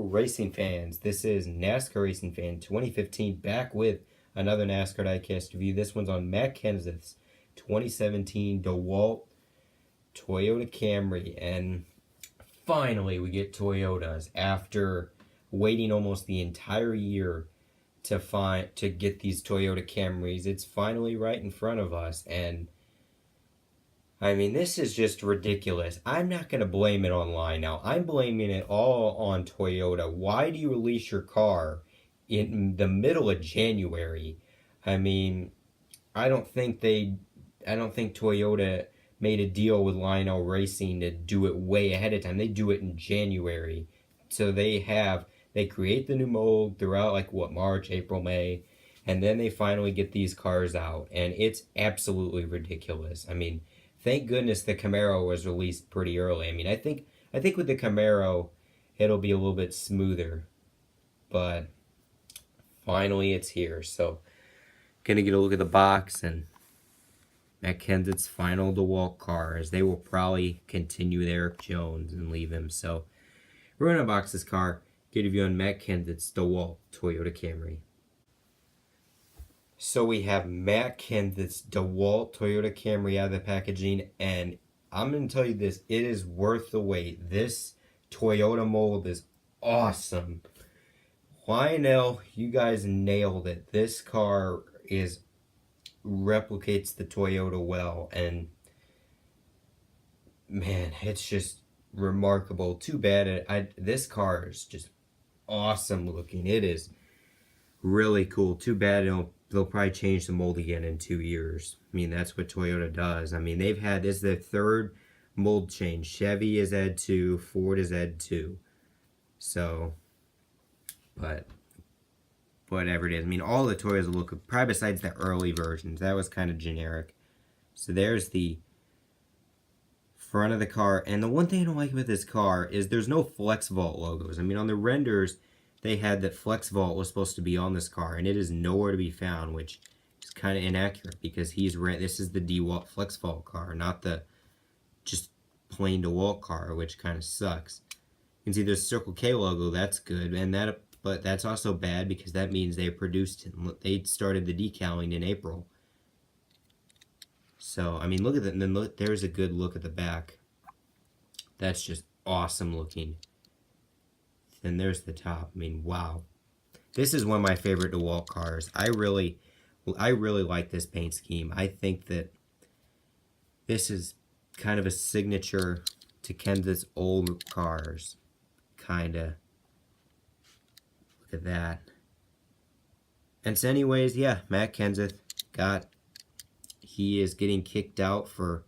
racing fans. This is NASCAR Racing Fan 2015, back with another NASCAR DieCast review. This one's on Matt Kenseth's 2017 DeWalt Toyota Camry. And finally we get Toyotas after waiting almost the entire year to get these Toyota Camrys. It's finally right in front of us, and I mean, this is just ridiculous. I'm not going to blame it online now. I'm blaming it all on Toyota. Why do you release your car in the middle of January? I mean, I don't think Toyota made a deal with Lionel Racing to do it way ahead of time. They do it in January. So they create the new mold throughout March, April, May, and then they finally get these cars out, and it's absolutely ridiculous. I mean, thank goodness the Camaro was released pretty early. I mean, I think with the Camaro, it'll be a little bit smoother. But finally it's here. So, gonna get a look at the box and Matt Kenseth's final DeWalt car, as they will probably continue with Eric Jones and leave him. So, we're gonna unbox this car, get a review on Matt Kenseth's DeWalt Toyota Camry. So we have Matt Kenseth's DeWalt Toyota Camry out of the packaging, and I'm going to tell you this, it is worth the wait. This Toyota mold is awesome. Lionel, you guys nailed it. This car replicates the Toyota well, and man, it's just remarkable. Too bad this car is just awesome looking. It is really cool. Too bad they'll probably change the mold again in 2 years. I mean, that's what Toyota does. I mean, this is their third mold change. Chevy has had 2, Ford has had 2. So, but whatever it is. I mean, all the Toyotas look, probably besides the early versions. That was kind of generic. So there's the front of the car. And the one thing I don't like about this car is there's no Flex Vault logos. I mean, on the renders, they had that Flex Vault was supposed to be on this car, and it is nowhere to be found, which is kind of inaccurate because this is the DeWalt Flex Vault car, not the just plain DeWalt car, which kind of sucks. You can see the Circle K logo, that's good, but that's also bad because that means they started the decaling in April. So, I mean, look at that, and then there's a good look at the back. That's just awesome looking. Then there's the top. I mean, wow. This is one of my favorite DeWalt cars. I really like this paint scheme. I think that this is kind of a signature to Kenseth's old cars. Kinda. Look at that. And so anyways, yeah, Matt Kenseth he is getting kicked out for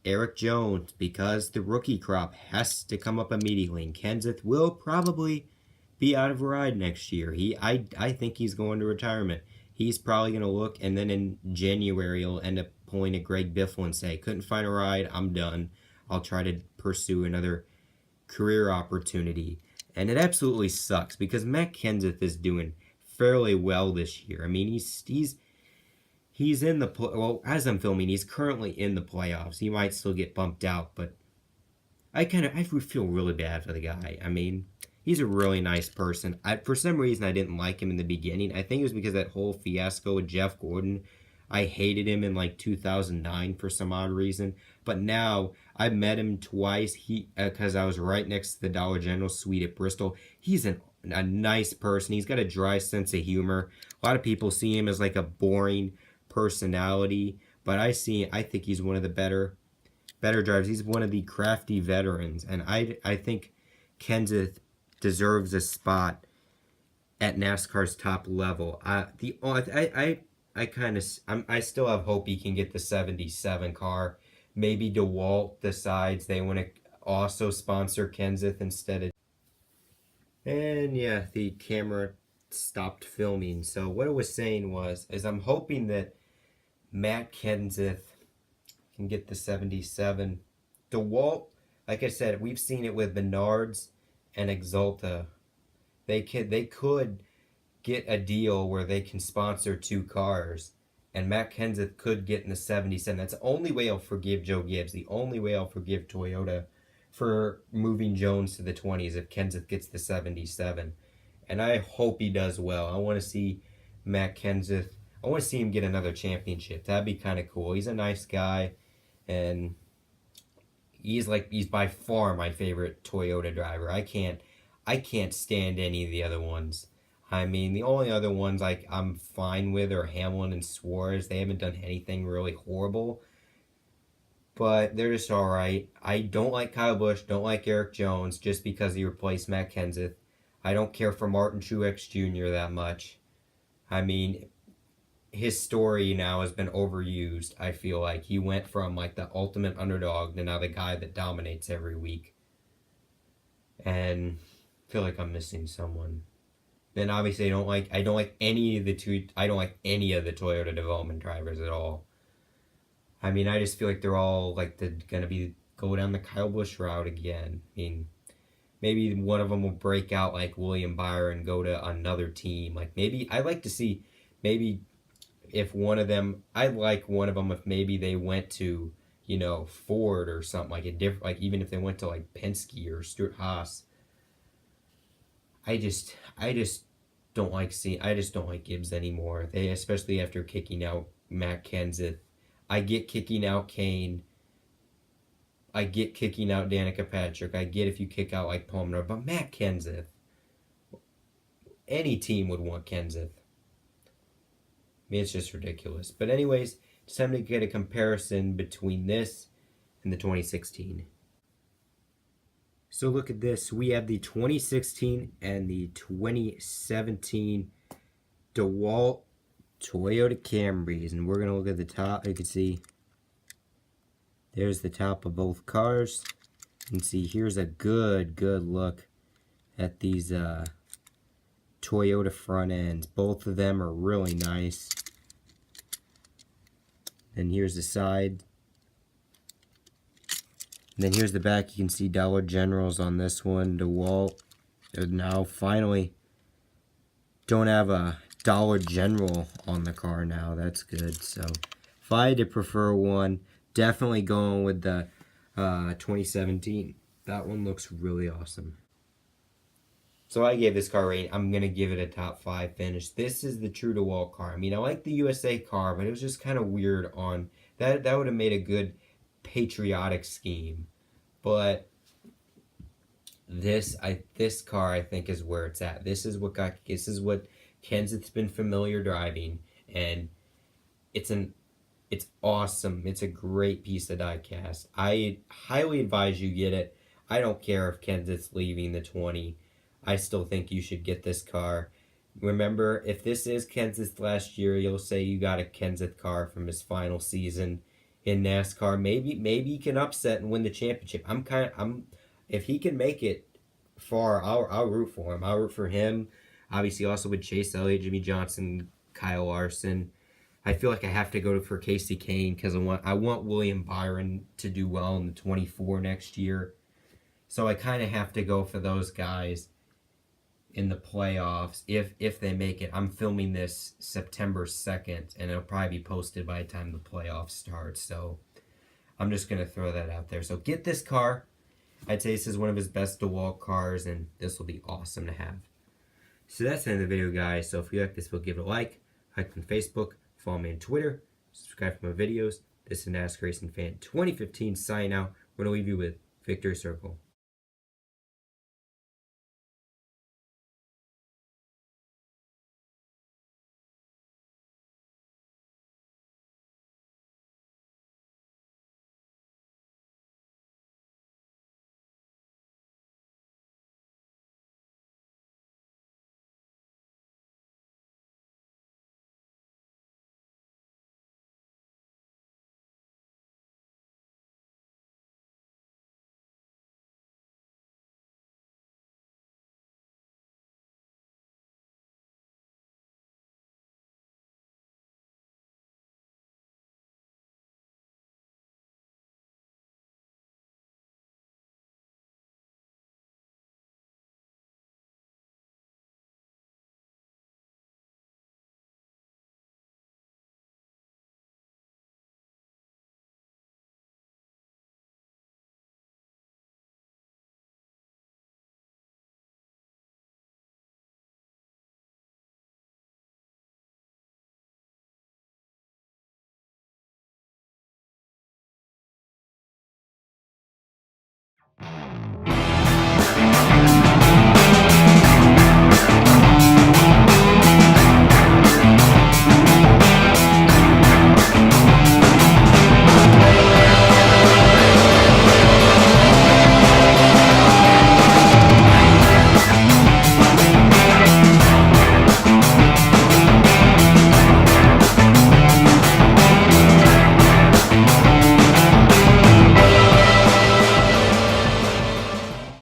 Eric Jones because the rookie crop has to come up immediately, and Kenseth will probably be out of a ride next year. I think he's going to retirement. He's probably going to look, and then in January he'll end up pulling a Greg Biffle and say, couldn't find a ride, I'm done. I'll try to pursue another career opportunity. And it absolutely sucks because Matt Kenseth is doing fairly well this year. I mean, he's in the, well, as I'm filming, he's currently in the playoffs. He might still get bumped out, but I feel really bad for the guy. I mean, he's a really nice person. For some reason, I didn't like him in the beginning. I think it was because of that whole fiasco with Jeff Gordon. I hated him in 2009 for some odd reason. But now, I've met him twice because I was right next to the Dollar General suite at Bristol. He's a nice person. He's got a dry sense of humor. A lot of people see him as a boring personality, but I think he's one of the better drivers. He's one of the crafty veterans, and I think Kenseth deserves a spot at NASCAR's top level. I still have hope he can get the 77 car. Maybe DeWalt decides they want to also sponsor Kenseth instead of. And yeah, the camera stopped filming. So what I was saying is I'm hoping that Matt Kenseth can get the 77. DeWalt, like I said, we've seen it with Menards and Exalta. They could get a deal where they can sponsor 2 cars, and Matt Kenseth could get in the 77. That's the only way I'll forgive Joe Gibbs. The only way I'll forgive Toyota for moving Jones to the 20s if Kenseth gets the 77. And I hope he does well. I want to see Matt Kenseth. I want to see him get another championship. That'd be kind of cool. He's a nice guy, and he's by far my favorite Toyota driver. I can't stand any of the other ones. I mean, the only other ones I'm fine with are Hamlin and Suarez. They haven't done anything really horrible, but they're just all right. I don't like Kyle Busch, don't like Eric Jones just because he replaced Matt Kenseth. I don't care for Martin Truex Jr. that much. I mean, his story now has been overused. I feel like he went from like the ultimate underdog to now the guy that dominates every week. And I feel like I'm missing someone. Then obviously I don't like any of the Toyota development drivers at all. I mean, I just feel like they're all like gonna be go down the Kyle Busch route again. I mean, maybe one of them will break out like William Byron and go to another team. Like maybe I'd like to see maybe if one of them I'd like one of them if maybe they went to Ford or something like a different, like even if they went to like Penske or Stuart Haas. I just don't like Gibbs anymore. They especially after kicking out Matt Kenseth. I get kicking out Kane. I get kicking out Danica Patrick. I get if you kick out like Palmer, but Matt Kenseth. Any team would want Kenseth. I mean, it's just ridiculous. But anyways, it's time to get a comparison between this and the 2016. So look at this. We have the 2016 and the 2017 DeWalt Toyota Camrys. And we're going to look at the top. You can see there's the top of both cars. You can see here's a good look at these Toyota front ends. Both of them are really nice. And here's the side. And then here's the back. You can see Dollar Generals on this one. DeWalt. They're now finally don't have a Dollar General on the car now. That's good. So if I had to prefer one, definitely going with the 2017. That one looks really awesome. So I gave this car a rating. I'm going to give it a top 5 finish. This is the true DeWalt car. I mean, I like the USA car, but it was just kind of weird on... That would have made a good patriotic scheme. But this car, I think, is where it's at. This is what Kenseth's been familiar driving. And it's awesome. It's a great piece of diecast. I highly advise you get it. I don't care if Kenseth's leaving the 20. I still think you should get this car. Remember, if this is Kenseth's last year, you'll say you got a Kenseth car from his final season in NASCAR. Maybe he can upset and win the championship. If he can make it far, I'll root for him. I'll root for him. Obviously, also with Chase Elliott, Jimmy Johnson, Kyle Larson. I feel like I have to go for Casey Kane because I want William Byron to do well in the 24 next year. So I kind of have to go for those guys in the playoffs if they make it. I'm filming this September 2nd, and it'll probably be posted by the time the playoffs start. So I'm just going to throw that out there. So get this car. I'd say this is one of his best DeWalt cars, and this will be awesome to have. So that's the end of the video, guys. So if you like this, give it a like on Facebook, follow me on Twitter, subscribe for my videos. This is NASCAR Racing Fan 2015 sign out. We're going to leave you with Victory Circle.